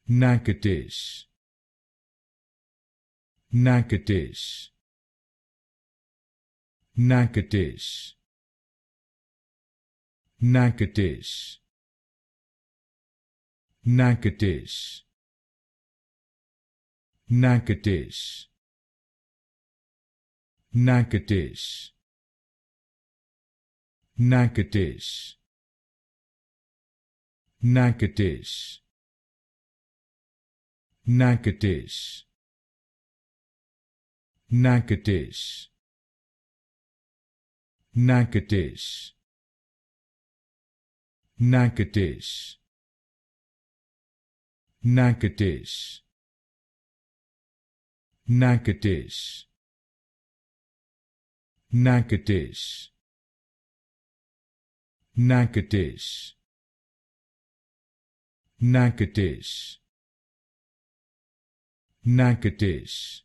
Natchitoches, Natchitoches, Natchitoches, Natchitoches, Natchitoches, Natchitoches, Natchitoches, Natchitoches, Natchitoches, Natchitoches, Natchitoches, Natchitoches, Natchitoches, Natchitoches, Natchitoches, Natchitoches, Natchitoches, Natchitoches, Natchitoches,